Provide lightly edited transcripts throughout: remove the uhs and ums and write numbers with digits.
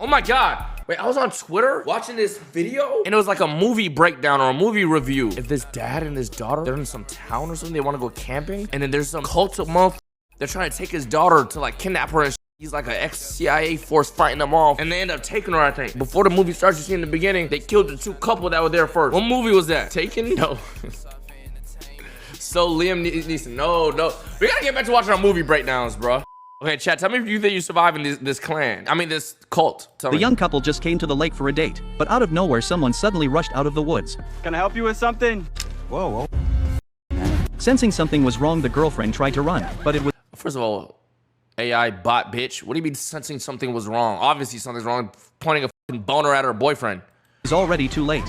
Oh my God. Wait, I was on Twitter watching this video and it was like a movie breakdown or a movie review. If this dad and this daughter, they're in some town or something, they want to go camping, and then there's some cult of motherfuckers. They're trying to take his daughter to like kidnap her and shit. He's like an ex-CIA force fighting them off, and they end up taking her, I think. Before the movie starts, you see in the beginning, they killed the two couple that were there first. What movie was that? Taken? No. So Liam Neeson, no. We gotta get back to watching our movie breakdowns, bro. Okay, chat, tell me if you think you survive in this clan. I mean, this cult. Tell me. The young couple just came to the lake for a date, but out of nowhere, someone suddenly rushed out of the woods. Can I help you with something? Whoa. Sensing something was wrong, the girlfriend tried to run, but it was... First of all, AI bot bitch. What do you mean sensing something was wrong? Obviously something's wrong, pointing a fucking boner at her boyfriend. It was already too late.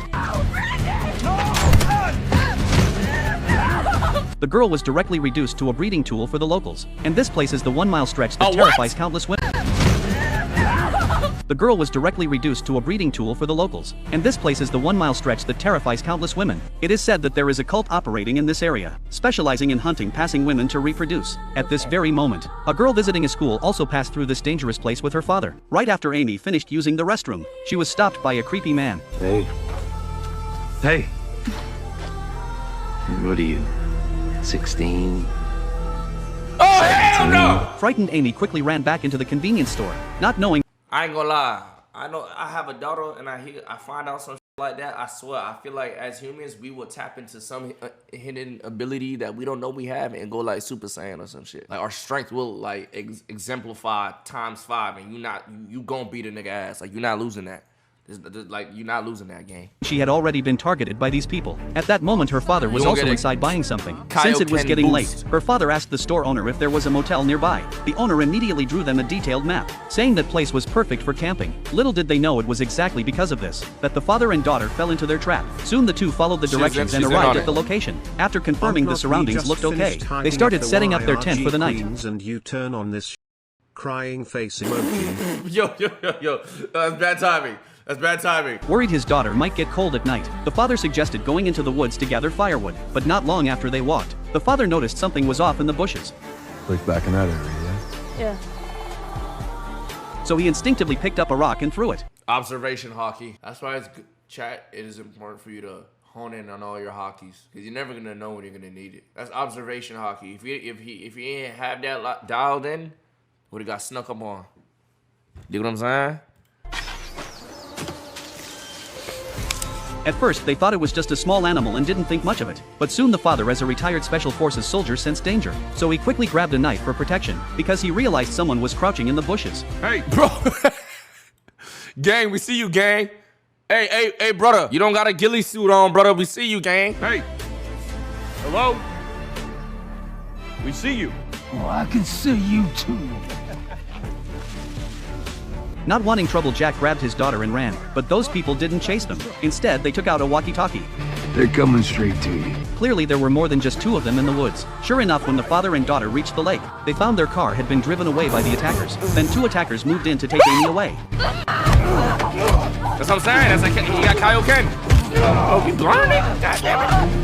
The girl was directly reduced to a breeding tool for the locals, and this place is the 1 mile stretch that terrifies countless women. The girl was directly reduced to a breeding tool for the locals, and this place is the 1 mile stretch that terrifies countless women. It is said that there is a cult operating in this area, specializing in hunting passing women to reproduce. At this very moment, a girl visiting a school also passed through this dangerous place with her father. Right after Amy finished using the restroom, she was stopped by a creepy man. Hey. What are you, 16? Oh, hell no! Frightened Amy quickly ran back into the convenience store, not knowing. I ain't gonna lie. I know I have a daughter and I find out some shit like that. I swear, I feel like as humans, we will tap into some hidden ability that we don't know we have and go like Super Saiyan or some shit. Like our strength will like exemplify ×5 and you gonna beat a nigga ass. Like you're not losing that. Like, you're not losing that game. She had already been targeted by these people. At that moment, her father was also inside buying something. Since it was getting late, her father asked the store owner if there was a motel nearby. The owner immediately drew them a detailed map, saying that place was perfect for camping. Little did they know it was exactly because of this that the father and daughter fell into their trap. Soon the two followed the directions and arrived at the location. After confirming the surroundings looked okay, they started setting up their tent for the night. And you turn on this crying face emoji. Yo, that's bad timing. That's bad timing. Worried his daughter might get cold at night, the father suggested going into the woods to gather firewood, but not long after they walked, the father noticed something was off in the bushes. Like back in that area, yeah? Yeah. So he instinctively picked up a rock and threw it. Observation hockey. That's why it's good. Chat, it is important for you to hone in on all your hockeys, because you're never gonna know when you're gonna need it. That's observation hockey. If he ain't have that dialed in, would have got snuck up on. You know what I'm saying? At first, they thought it was just a small animal and didn't think much of it. But soon the father, as a retired Special Forces soldier, sensed danger. So he quickly grabbed a knife for protection, because he realized someone was crouching in the bushes. Hey, bro. Gang, we see you, gang. Hey, brother. You don't got a ghillie suit on, brother. We see you, gang. Hey. Hello? We see you. Oh, I can see you too. Not wanting trouble, Jack grabbed his daughter and ran, but those people didn't chase them. Instead, they took out a walkie-talkie. They're coming straight to you. Clearly, there were more than just two of them in the woods. Sure enough, when the father and daughter reached the lake, they found their car had been driven away by the attackers. Then two attackers moved in to take Amy away. That's what I'm saying. That's like he got Kaioken. Oh, he blinded? God damn it.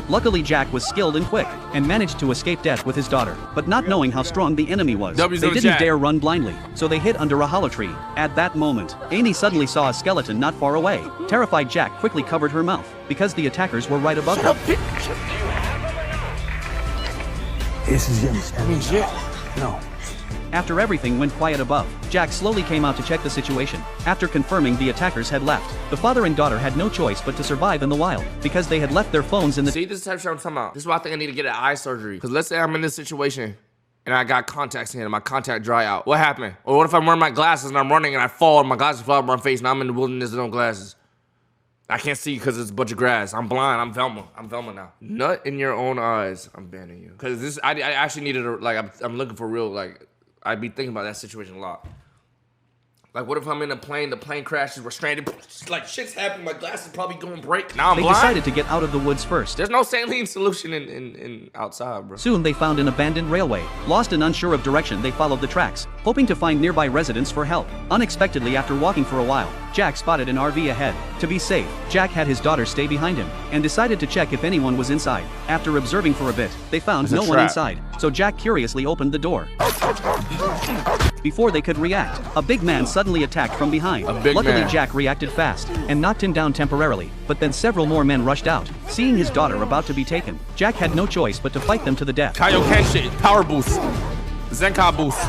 Luckily, Jack was skilled and quick, and managed to escape death with his daughter. But not knowing how strong the enemy was, they didn't dare run blindly, so they hid under a hollow tree. At that moment, Amy suddenly saw a skeleton not far away. Terrified, Jack quickly covered her mouth, because the attackers were right above her. This is him. No. After everything went quiet above, Jack slowly came out to check the situation. After confirming the attackers had left, the father and daughter had no choice but to survive in the wild, because they had left their phones in the— See, this is the type of shit I'm talking about. This is why I think I need to get an eye surgery. Because let's say I'm in this situation, and I got contacts in and my contact dry out. What happened? Or what if I'm wearing my glasses and I'm running and I fall and my glasses fly out my face and I'm in the wilderness with no glasses? I can't see because it's a bunch of grass. I'm blind. I'm Velma. I'm Velma now. Nut in your own eyes. I'm banning you. Because this, I actually needed a, like, I'm looking for real, like, I'd be thinking about that situation a lot. Like, what if I'm in a plane, the plane crashes, we're stranded, like, shit's happening, my glass is probably going to break. Now I'm They blind? decided to get out of the woods first. There's no saline solution in outside, bro. Soon they found an abandoned railway. Lost and unsure of direction, they followed the tracks, hoping to find nearby residents for help. Unexpectedly, after walking for a while, Jack spotted an RV ahead. To be safe, Jack had his daughter stay behind him, and decided to check if anyone was inside. After observing for a bit, they found no one inside, so Jack curiously opened the door. Before they could react, a big man suddenly attacked from behind. Luckily, Jack reacted fast and knocked him down temporarily, but then several more men rushed out. Seeing his daughter about to be taken, Jack had no choice but to fight them to the death. Kaioken shit, power boost, Zenkai boost.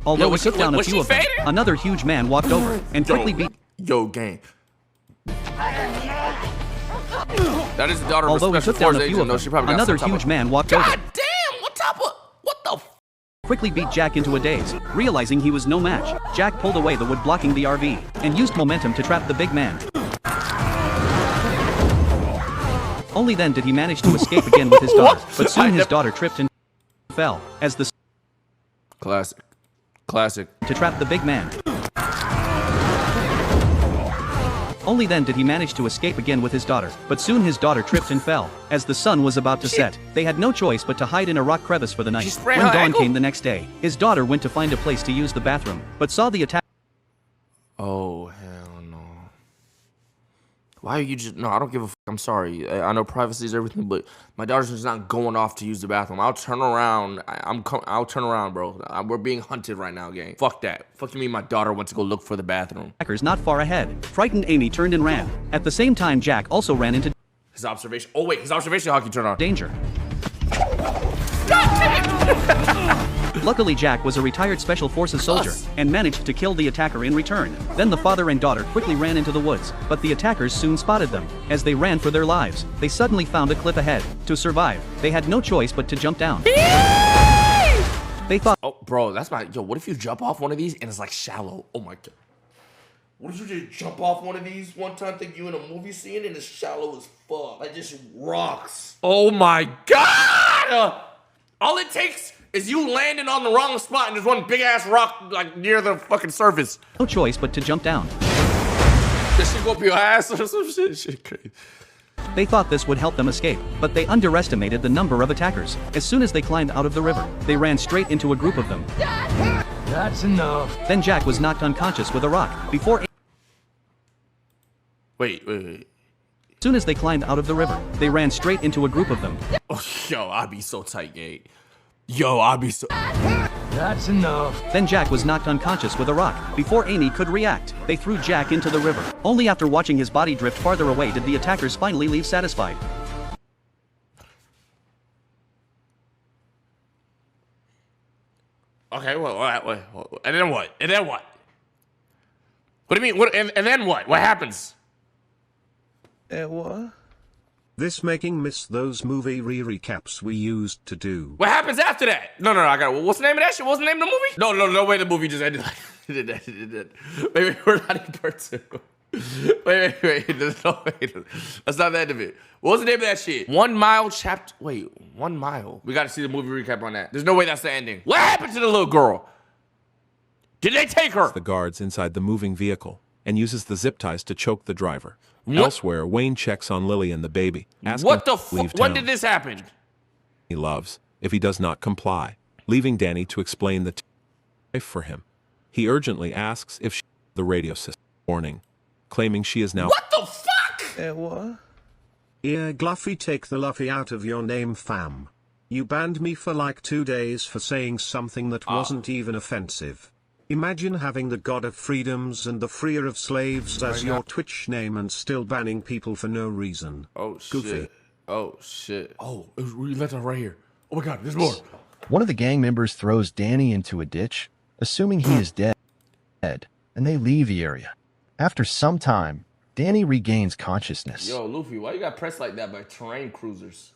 Although he took down a few of them, another huge man walked over and quickly beat. Yo, gang. That is the daughter of Although a he special took down forces a few agent. of No, she them, probably got another some type huge of- man walked over. God damn! What the? Quickly beat Jack into a daze. Realizing he was no match, Jack pulled away the wood blocking the RV and used momentum to trap the big man. Only then did he manage to escape again with his daughter, but soon his daughter tripped and fell as the Classic. to trap the big man. Only then did he manage to escape again with his daughter, but soon his daughter tripped and fell. As the sun was about to set, they had no choice but to hide in a rock crevice for the night. When dawn came the next day, his daughter went to find a place to use the bathroom, but saw the attack. Oh, hell no. Why are you just... No, I don't give a fuck. I'm sorry. I know privacy is everything, but my daughter's just not going off to use the bathroom. I'll turn around. I'll turn around, bro. We're being hunted right now, gang. Fuck that. Fuck you mean my daughter went to go look for the bathroom. Attackers not far ahead. Frightened Amy turned and ran. At the same time, Jack also ran into His observation... Oh, wait. His observation hockey turned on. danger. Luckily, Jack was a retired Special Forces soldier and managed to kill the attacker in return. Then the father and daughter quickly ran into the woods, but the attackers soon spotted them. As they ran for their lives, they suddenly found a cliff ahead. To survive, they had no choice but to jump down. They thought, Oh, bro, that's my... Yo, what if you jump off one of these and it's like shallow? Oh my God. What if you just jump off one of these one time, think you in a movie scene and it's shallow as fuck? Like just rocks. Oh my God! All it takes is you landing on the wrong spot and there's one big ass rock like near the fucking surface. no choice but to jump down. This shit go up your ass or some shit. Shit crazy. They thought this would help them escape, but they underestimated the number of attackers. As soon as they climbed out of the river, they ran straight into a group of them. That's enough. Then Jack was knocked unconscious with a rock. Before Wait. As soon as they climbed out of the river, they ran straight into a group of them. Oh, yo, I'd be so tight, gang. Yo, I'd be so... That's enough. Then Jack was knocked unconscious with a rock. Before Amy could react, they threw Jack into the river. Only after watching his body drift farther away did the attackers finally leave satisfied. Okay, wait. And then what? And then what? What do you mean? What? And then what? What happens? What? This making miss those movie re-recaps we used to do. What happens after that? No, I got it. What's the name of that shit? What's the name of the movie? No way the movie just ended like it. Wait, we're not in part two. Wait. No, wait. That's not the end of it. What was the name of that shit? 1 Mile chapter. Wait, 1 Mile. We got to see the movie recap on that. There's no way that's the ending. What happened to the little girl? Did they take her? The guards inside the moving vehicle and uses the zip ties to choke the driver. What? Elsewhere, Wayne checks on Lily and the baby, asking What the him to leave fuck? When town. did this happen? He loves if he does not comply, leaving Danny to explain the life for him. He urgently asks if she the radio system warning, claiming she is now What the fuck? What? Yeah, Gluffy, take the Luffy out of your name, fam. You banned me for like 2 days for saying something that wasn't even offensive. Imagine having the God of Freedoms and the Freer of Slaves as your Twitch name and still banning people for no reason. Oh shit. Goofy. Oh shit. Oh, we let that right here. Oh my God, there's more. One of the gang members throws Danny into a ditch, assuming he is dead, and they leave the area. After some time, Danny regains consciousness. Yo, Luffy, why you got pressed like that by terrain cruisers?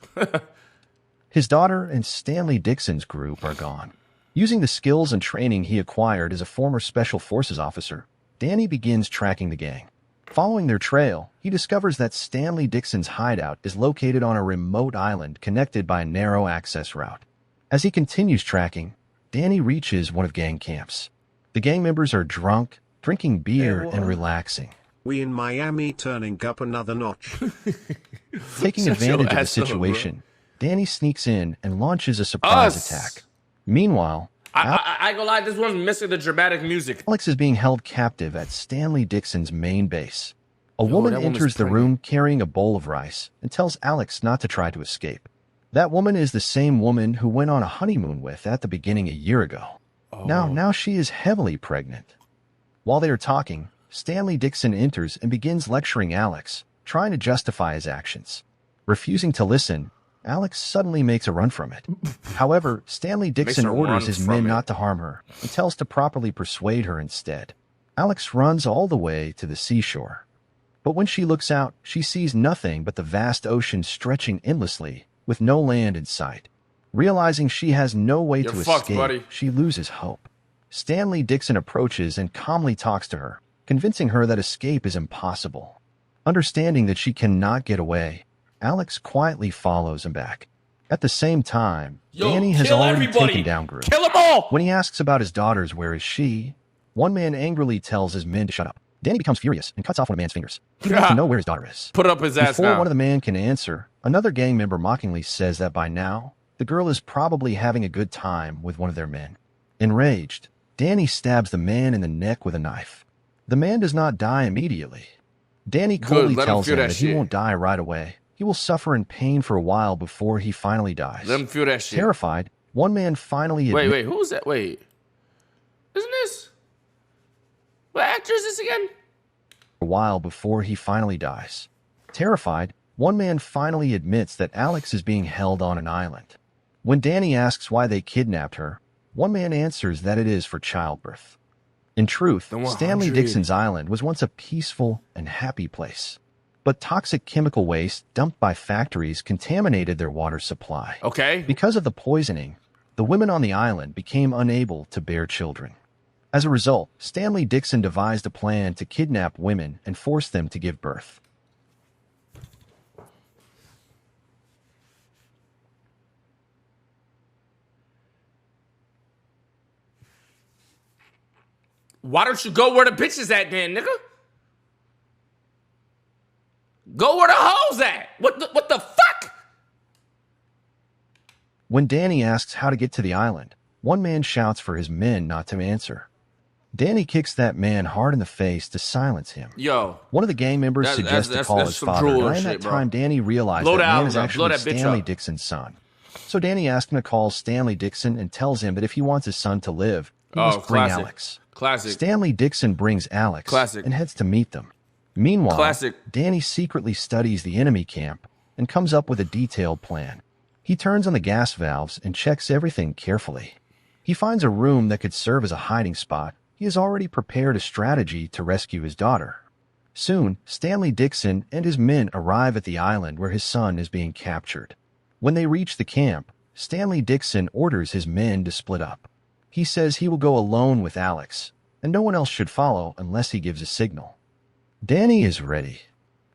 His daughter and Stanley Dixon's group are gone. Using the skills and training he acquired as a former Special Forces officer, Danny begins tracking the gang. Following their trail, he discovers that Stanley Dixon's hideout is located on a remote island connected by a narrow access route. As he continues tracking, Danny reaches one of gang camps. The gang members are drunk, drinking beer and relaxing. We in Miami turning up another notch. Taking advantage of the situation, Danny sneaks in and launches a surprise attack. Meanwhile, I ain't gonna lie, this one's missing the dramatic music. Alex is being held captive at Stanley Dixon's main base. A woman enters the room carrying a bowl of rice and tells Alex not to try to escape. That woman is the same woman who went on a honeymoon with at the beginning a year ago. Now she is heavily pregnant. While they are talking, Stanley Dixon enters and begins lecturing Alex, trying to justify his actions. Refusing to listen, Alex suddenly makes a run from it. However, Stanley Dixon orders his men not to harm her and tells to properly persuade her instead. Alex runs all the way to the seashore. But when she looks out, she sees nothing but the vast ocean stretching endlessly, with no land in sight. Realizing she has no way to escape, she loses hope. Stanley Dixon approaches and calmly talks to her, convincing her that escape is impossible. Understanding that she cannot get away, Alex quietly follows him back. At the same time, Danny has already taken down Group. Kill them all! When he asks about his daughters, where is she? One man angrily tells his men to shut up. Danny becomes furious and cuts off one of the man's fingers. He wants to know where his daughter is. Put up his ass Before now. one of the men can answer, another gang member mockingly says that by now, the girl is probably having a good time with one of their men. Enraged, Danny stabs the man in the neck with a knife. The man does not die immediately. Danny coldly tells him that he won't die right away. He will suffer in pain for a while before he finally dies. Let him feel that shit. Terrified, one man finally Wait, who's that? Wait. Isn't this? What actor is this again? A while before he finally dies. Terrified, one man finally admits that Alex is being held on an island. When Danny asks why they kidnapped her, one man answers that it is for childbirth. In truth, Stanley Dixon's island was once a peaceful and happy place. But toxic chemical waste dumped by factories contaminated their water supply. Okay. Because of the poisoning, the women on the island became unable to bear children. As a result, Stanley Dixon devised a plan to kidnap women and force them to give birth. Why don't you go where the bitches at then, nigga? Go where the hoes at. What the fuck? When Danny asks how to get to the island, one man shouts for his men not to answer. Danny kicks that man hard in the face to silence him. Yo. One of the gang members suggests to call his father, and around that time, Danny realized that man is actually Stanley Dixon's son. So Danny asks him to call Stanley Dixon and tells him that if he wants his son to live, he must bring Alex. Classic. Stanley Dixon brings Alex and heads to meet them. Meanwhile, Danny secretly studies the enemy camp and comes up with a detailed plan. He turns on the gas valves and checks everything carefully. He finds a room that could serve as a hiding spot. He has already prepared a strategy to rescue his daughter. Soon, Stanley Dixon and his men arrive at the island where his son is being captured. When they reach the camp, Stanley Dixon orders his men to split up. He says he will go alone with Alex, and no one else should follow unless he gives a signal. Danny is ready.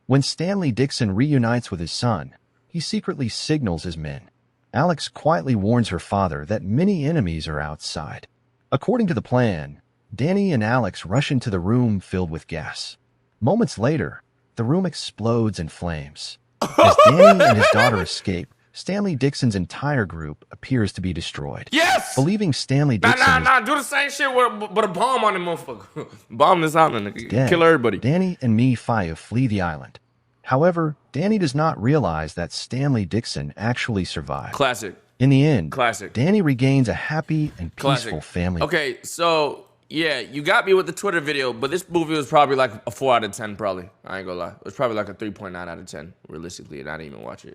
When Stanley Dixon reunites with his son, he secretly signals his men. Alex quietly warns her father that many enemies are outside. According to the plan, Danny and Alex rush into the room filled with gas. Moments later, the room explodes in flames. As Danny and his daughter escape, Stanley Dixon's entire group appears to be destroyed. Yes! Believing Stanley Dixon do the same shit with a bomb on the motherfucker. Bomb this island, dead, kill everybody. Danny and Mia flee the island. However, Danny does not realize that Stanley Dixon actually survived. Classic. In the end, Classic. Danny regains a happy and peaceful family. Okay, so yeah, you got me with the Twitter video, but this movie was probably like a 4 out of 10 probably. I ain't gonna lie. It was probably like a 3.9 out of 10, realistically, and I didn't even watch it.